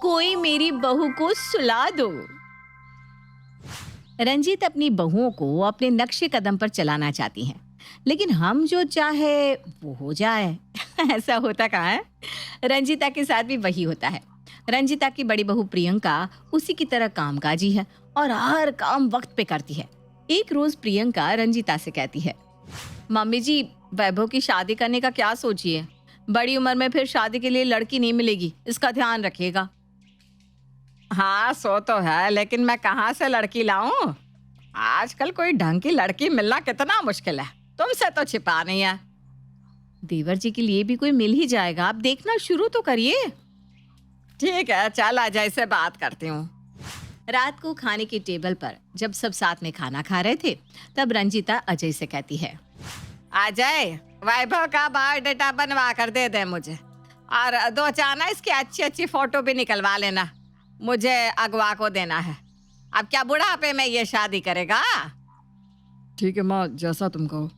कोई मेरी बहू को सुला दो। रंजीत अपनी बहुओं को अपने नक्शे कदम पर चलाना चाहती हैं, लेकिन हम जो चाहे वो हो जाए। ऐसा होता कहाँ है। रंजीता के साथ भी वही होता है। रंजीता की बड़ी बहू प्रियंका उसी की तरह कामकाजी है और हर काम वक्त पे करती है। एक रोज प्रियंका रंजीता से कहती है, मम्मी जी, वैभव की शादी करने का क्या सोचिए? बड़ी उम्र में फिर शादी के लिए लड़की नहीं मिलेगी, इसका ध्यान रखिएगा। हाँ, सो तो है, लेकिन मैं कहाँ से लड़की लाऊं? आजकल कोई ढंग की लड़की मिलना कितना मुश्किल है। तुमसे तो छिपा नहीं है। देवर जी के लिए भी कोई मिल ही जाएगा, आप देखना शुरू तो करिए। ठीक है, चल अजय से बात करती हूँ। रात को खाने की टेबल पर जब सब साथ में खाना खा रहे थे, तब रंजीता अजय से कहती है, अजय, वैभव का बायोडाटा बनवा कर दे दे मुझे, और 2-4 ना इसकी अच्छी अच्छी फोटो भी निकलवा लेना। मुझे अगवा को देना है। अब क्या बुढ़ापे में ये शादी करेगा? ठीक है माँ, जैसा तुम कहो।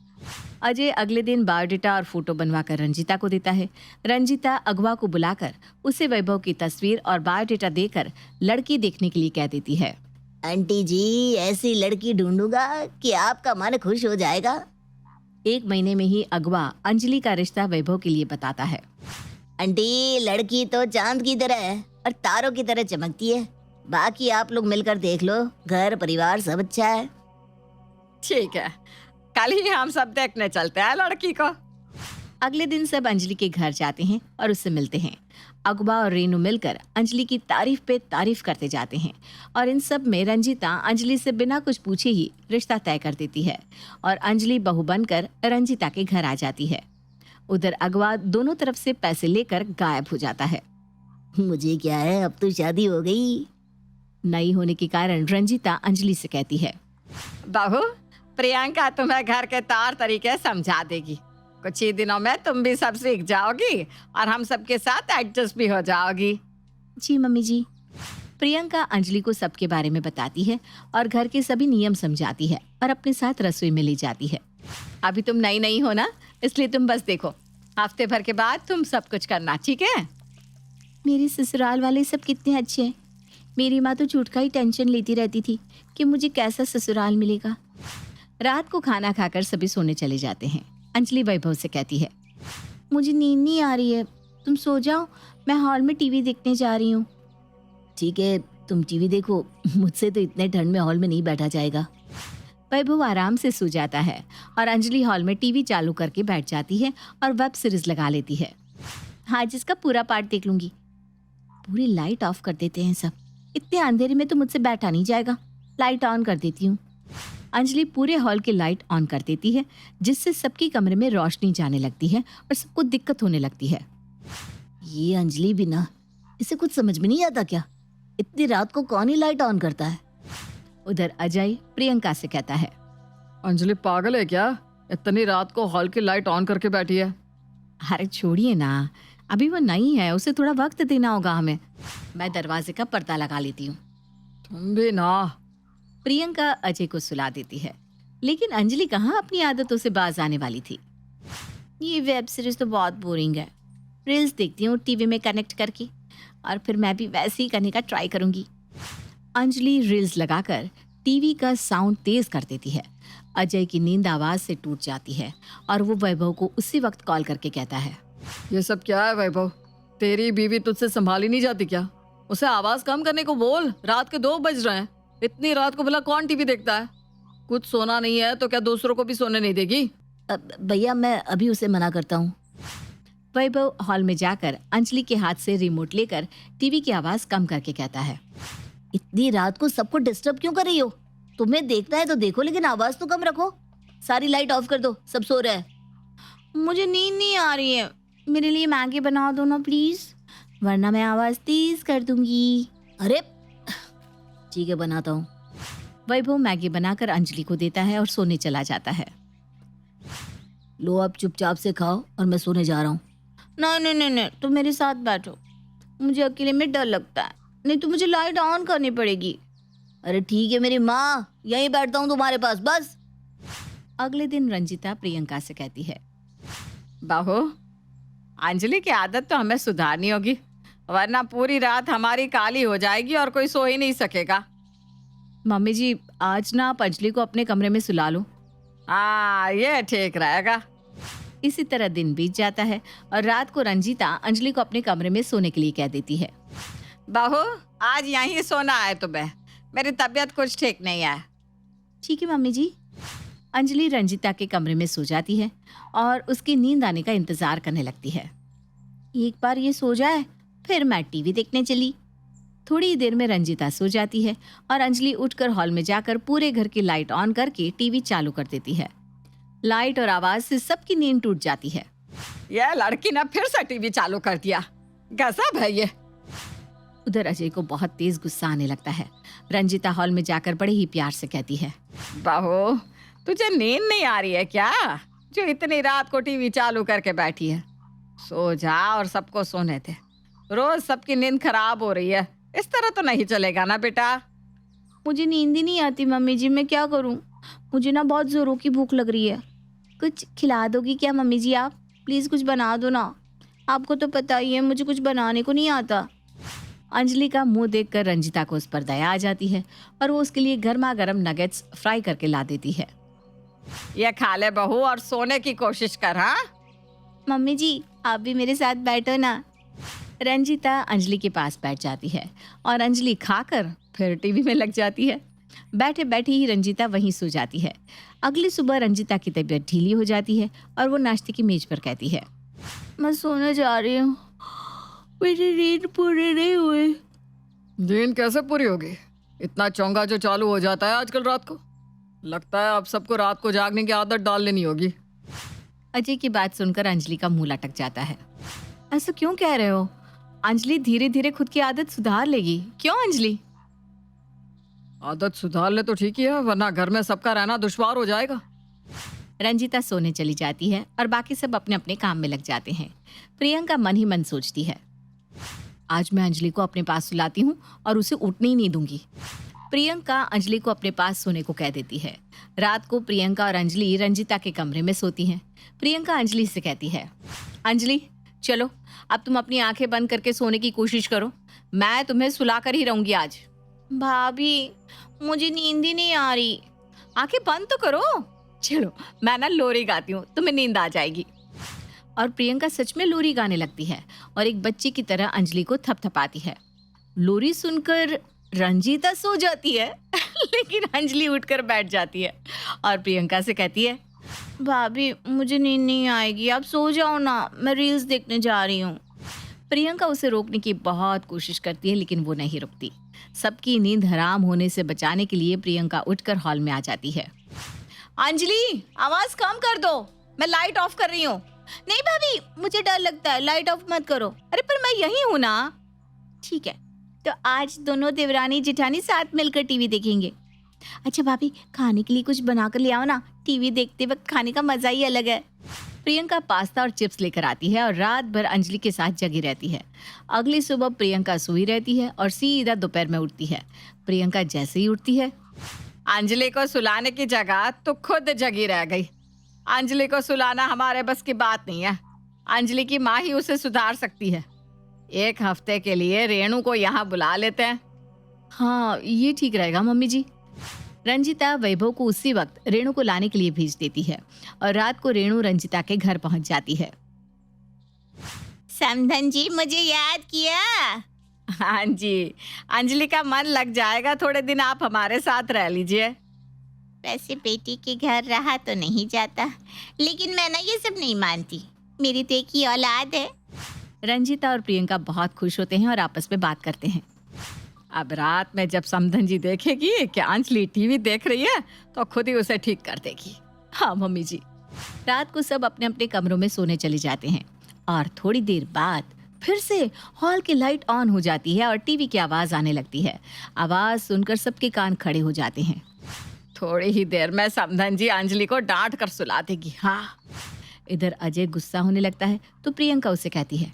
अजय अगले दिन बायोडाटा और फोटो बनवाकर रंजीता को देता है। रंजीता अगवा को बुलाकर उसे वैभव की तस्वीर और बायोडाटा देकर लड़की देखने के लिए कह देती है। आंटी जी, ऐसी लड़की ढूंढूंगा कि आपका मन खुश हो जाएगा। 1 महीने में ही अगवा अंजलि का रिश्ता वैभव के लिए बताता है। आंटी, लड़की तो चांद की तरह है और तारों की तरह चमकती है। बाकी आप लोग मिलकर देख लो, घर परिवार सब अच्छा है। ठीक है, कल ही हम सब देखने चलते हैं लड़की को। अगले दिन सब अंजलि के घर जाते हैं और उससे मिलते हैं। अगवा और रेनू मिलकर अंजलि की तारीफ पे तारीफ करते जाते हैं और इन सब में रंजीता अंजलि से बिना कुछ पूछे ही रिश्ता तय कर देती है और अंजलि बहू बनकर रंजीता के घर आ जाती है। उधर अगवा दोनों तरफ से पैसे लेकर गायब हो जाता है। मुझे क्या है, अब तो शादी हो गई। नई होने के कारण रंजीता अंजलि से कहती है, बहू, प्रियंका तुम्हें घर के तौर तरीके समझा देगी। कुछ ही दिनों में तुम भी सब सीख जाओगी और हम सबके साथ एडजस्ट भी हो जाओगी। जी मम्मी जी। प्रियंका अंजलि को सबके बारे में बताती है और घर के सभी नियम समझाती है और अपने साथ रसोई में ले जाती है। अभी तुम नई नई हो ना, इसलिए तुम बस देखो, हफ्ते भर के बाद तुम सब कुछ करना, ठीक है? मेरे ससुराल वाले सब कितने अच्छे हैं। मेरी माँ तो झूठ का ही टेंशन लेती रहती थी कि मुझे कैसा ससुराल मिलेगा। रात को खाना खाकर सभी सोने चले जाते हैं। अंजलि वैभव से कहती है, मुझे नींद नहीं आ रही है, तुम सो जाओ, मैं हॉल में टीवी देखने जा रही हूँ। ठीक है, तुम टीवी देखो, मुझसे तो इतने ठंड में हॉल में नहीं बैठा जाएगा। वैभव आराम से सो जाता है और अंजलि हॉल में टीवी चालू करके बैठ जाती है और वेब सीरीज लगा लेती है। हाँ, जिसका पूरा पार्ट देख लूंगी। पूरी लाइट ऑफ कर देते हैं सब, इतने अंधेरे में तो मुझसे बैठा नहीं जाएगा। लाइट ऑन कर देती हूँ। अंजलि पूरे हॉल की लाइट ऑन कर देती है, जिससे सबकी कमरे में रोशनी जाने लगती है और सबको दिक्कत होने लगती है। ये अंजलि भी ना, इसे कुछ समझ में नहीं आता क्या? इतनी रात को कौन ही लाइट ऑन करता है? उधर अजय प्रियंका से कहता है, अंजलि पागल है क्या? इतनी रात को हॉल की लाइट ऑन करके बैठी है। अरे छोड़िए ना, अभी वो नई है, उसे थोड़ा वक्त देना होगा हमें। मैं दरवाजे का पर्दा लगा लेती हूँ। तुम भी ना। प्रियंका अजय को सुला देती है, लेकिन अंजलि कहाँ अपनी आदतों से बाज आने वाली थी। ये वेब सीरीज तो बहुत बोरिंग है। रील्स देखती हूँ टीवी में कनेक्ट करके, और फिर मैं भी वैसे ही करने का ट्राई करूंगी। अंजलि रील्स लगाकर टीवी का साउंड तेज कर देती है। अजय की नींद आवाज से टूट जाती है और वो वैभव को उसी वक्त कॉल करके कहता है, ये सब क्या है वैभव? तेरी बीवी तुझसे संभाली नहीं जाती क्या? उसे आवाज कम करने को बोल, रात के 2 बज रहे हैं। इतनी रात को भला कौन टीवी देखता है? कुछ सोना नहीं है तो क्या दूसरों को भी सोने नहीं देगी? भैया, मैं अभी उसे मना करता हूँ। वैभव हॉल में जाकर अंजलि के हाथ से रिमोट लेकर टीवी की आवाज कम करके कहता है, इतनी रात को सबको डिस्टर्ब क्यों कर रही हो? तुम्हें देखना है तो देखो, लेकिन आवाज तो कम रखो। सारी लाइट ऑफ कर दो, सब सो रहे हैं। मुझे नींद नहीं आ रही है, मेरे लिए मैगी बना दो ना प्लीज, वरना मैं आवाज तेज कर दूंगी। अरे ठीक है, बनाता हूँ। वैभव मैगी बनाकर अंजलि को देता है और सोने चला जाता है। लो, अब चुपचाप से खाओ और मैं सोने जा रहा हूँ। नहीं नहीं नहीं नहीं, तुम मेरे साथ बैठो, मुझे अकेले में डर लगता है, नहीं तो मुझे लाइट ऑन करनी पड़ेगी। अरे ठीक है मेरी माँ, यहीं बैठता हूँ तुम्हारे पास, बस। अगले दिन रंजीता प्रियंका से कहती है, बहू, अंजलि की आदत तो हमें सुधारनी होगी। वरना पूरी रात हमारी काली हो जाएगी और कोई सो ही नहीं सकेगा। मम्मी जी, आज ना आप अंजलि को अपने कमरे में सुला लो। हाँ, ये ठीक रहेगा। इसी तरह दिन बीत जाता है और रात को रंजीता अंजलि को अपने कमरे में सोने के लिए कह देती है। बहू, आज यहीं सोना है तुम्हें, मेरी तबीयत कुछ ठीक नहीं है। ठीक है मम्मी जी। अंजलि रंजीता के कमरे में सो जाती है और उसकी नींद आने का इंतजार करने लगती है। एक बार ये सो जाए फिर मैं टीवी देखने चली। थोड़ी ही देर में रंजीता सो जाती है और अंजलि उठकर हॉल में जाकर पूरे घर की लाइट ऑन करके टीवी चालू कर देती है। लाइट और आवाज से सबकी नींद टूट जाती है। यह लड़की ने फिर से टीवी चालू कर दिया, गजब है ये। उधर अजय को बहुत तेज गुस्सा आने लगता है। रंजीता हॉल में जाकर बड़े ही प्यार से कहती है, बहू, तुझे नींद नहीं आ रही है क्या, जो इतनी रात को टीवी चालू करके बैठी है? सो जा और सबको सोने दे। रोज सबकी नींद खराब हो रही है, इस तरह तो नहीं चलेगा ना बेटा। मुझे नींद ही नहीं आती मम्मी जी, मैं क्या करूं? मुझे ना बहुत जोरों की भूख लग रही है। कुछ खिला दोगी क्या मम्मी जी? आप प्लीज कुछ बना दो ना, आपको तो पता ही है मुझे कुछ बनाने को नहीं आता। अंजलि का मुंह देखकर रंजीता को उस पर दया आ जाती है और वो उसके लिए गर्मा गर्म नगेट्स फ्राई करके ला देती है। ये खा ले बहू और सोने की कोशिश कर। हाँ मम्मी जी, आप भी मेरे साथ बैठो ना। रंजीता अंजलि के पास बैठ जाती है और अंजलि खाकर फिर टीवी में लग जाती है। बैठे बैठे ही रंजीता वहीं सो जाती है। अगली सुबह रंजीता की तबीयत ढीली हो जाती है और वो नाश्ते की मेज पर कहती है, मैं सोने जा रही हूँ, मेरी नींद पूरी नहीं हुई। नींद कैसे पूरी होगी? इतना चौंगा जो चालू हो जाता है आजकल रात को। लगता है अब सबको रात को जागने की आदत डाल लेनी होगी। अजय की बात सुनकर अंजलि का मुंह लटक जाता है। ऐसा क्यों कह रहे हो? अंजलि धीरे धीरे खुद की आदत सुधार लेगी। क्यों अंजलि? आदत सुधार ले तो ठीक ही है, वरना घर में सबका रहना दुश्वार हो जाएगा। रंजीता सोने चली जाती है और बाकी सब अपने अपने काम में लग जाते हैं। प्रियंका मन ही मन सोचती है, आज मैं अंजलि को अपने पास सुलाती हूँ और उसे उठने ही नहीं दूंगी। प्रियंका अंजलि को अपने पास सोने को कह देती है। रात को प्रियंका और अंजलि रंजीता के कमरे में सोती हैं। प्रियंका अंजलि से कहती है, अंजलि चलो अब तुम अपनी आंखें बंद करके सोने की कोशिश करो, मैं तुम्हें सुला कर ही रहूंगी आज। भाभी, मुझे नींद ही नहीं आ रही। आंखें बंद तो करो। चलो मैं ना लोरी गाती हूँ, तुम्हें नींद आ जाएगी। और प्रियंका सच में लोरी गाने लगती है और एक बच्ची की तरह अंजलि को थपथपाती है। लोरी सुनकर रंजीता सो जाती है लेकिन अंजलि उठकर बैठ जाती है और प्रियंका से कहती है, भाभी मुझे नींद नहीं आएगी, आप सो जाओ ना, मैं रील्स देखने जा रही हूँ। प्रियंका उसे रोकने की बहुत कोशिश करती है लेकिन वो नहीं रुकती। सबकी नींद हराम होने से बचाने के लिए प्रियंका उठकर हॉल में आ जाती है। अंजलि आवाज कम कर दो, मैं लाइट ऑफ कर रही हूँ। नहीं भाभी, मुझे डर लगता है, लाइट ऑफ मत करो। अरे पर मैं यही हूँ ना। ठीक है, तो आज दोनों देवरानी जेठानी साथ मिलकर टीवी देखेंगे। अच्छा भाभी, खाने के लिए कुछ बना कर ले आओ ना, टीवी देखते वक्त खाने का मजा ही अलग है। प्रियंका पास्ता और चिप्स लेकर आती है और रात भर अंजलि के साथ जगी रहती है। अगली सुबह प्रियंका सोई रहती है और सीधा दोपहर में उठती है। प्रियंका जैसे ही उठती है, अंजलि को सुलाने की जगह तो खुद जगी रह गई। अंजलि को सुलाना हमारे बस की बात नहीं है, अंजलि की माँ ही उसे सुधार सकती है। एक हफ्ते के लिए रेणु को यहाँ बुला लेते हैं। हाँ ये ठीक रहेगा मम्मी जी। रंजीता वैभव को उसी वक्त रेणु को लाने के लिए भेज देती है और रात को रेणु रंजीता के घर पहुंच जाती है। समधन जी, मुझे याद किया? हाँ जी, अंजलि का मन लग जाएगा, थोड़े दिन आप हमारे साथ रह लीजिए। वैसे बेटी के घर रहा तो नहीं जाता, लेकिन मैं ना ये सब नहीं मानती, मेरी तो एक ही औलाद है। रंजीता और प्रियंका बहुत खुश होते हैं और आपस में बात करते हैं। अब रात में जब समधन जी देखेगी कि अंजलि टीवी देख रही है तो खुद ही उसे ठीक कर देगी। हाँ मम्मी जी। रात को सब अपने अपने कमरों में सोने चले जाते हैं और थोड़ी देर बाद फिर से हॉल की लाइट ऑन हो जाती है और टीवी की आवाज आने लगती है। आवाज सुनकर सबके कान खड़े हो जाते हैं। थोड़ी ही देर में समधन जी अंजलि को डांट कर सुला देगी। हाँ। इधर अजय गुस्सा होने लगता है तो प्रियंका उसे कहती है,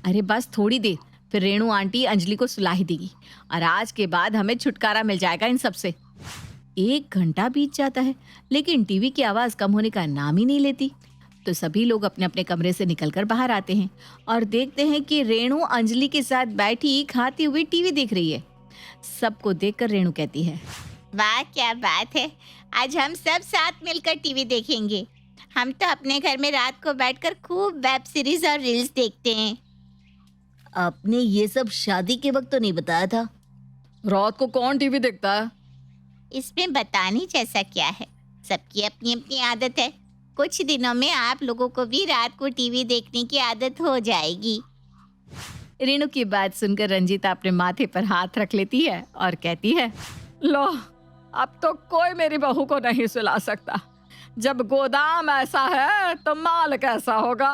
अरे बस थोड़ी देर, फिर रेणु आंटी अंजलि को सुला ही देगी और आज के बाद हमें छुटकारा मिल जाएगा इन सब से। 1 घंटा बीत जाता है लेकिन टीवी की आवाज कम होने का नाम ही नहीं लेती। तो सभी लोग अपने अपने कमरे से निकलकर बाहर आते हैं और देखते हैं कि रेणु अंजलि के साथ बैठी खाती हुई टीवी देख रही है। सबको देखकर रेणु कहती है, वाह क्या बात है, आज हम सब साथ मिलकर टीवी देखेंगे। हम तो अपने घर में रात को बैठकर खूब वेब सीरीज और रील्स देखते हैं। आपने ये सब शादी के वक्त तो नहीं बताया था। रात को कौन टीवी देखता है? इसमें बताने जैसा क्या है, सबकी अपनी अपनी आदत है। कुछ दिनों में आप लोगों को भी रात को टीवी देखने की आदत हो जाएगी। रेणु की बात सुनकर रंजीता अपने माथे पर हाथ रख लेती है और कहती है, लो, अब तो कोई मेरी बहू को नहीं सुला सकता। जब गोदाम ऐसा है तो माल कैसा होगा।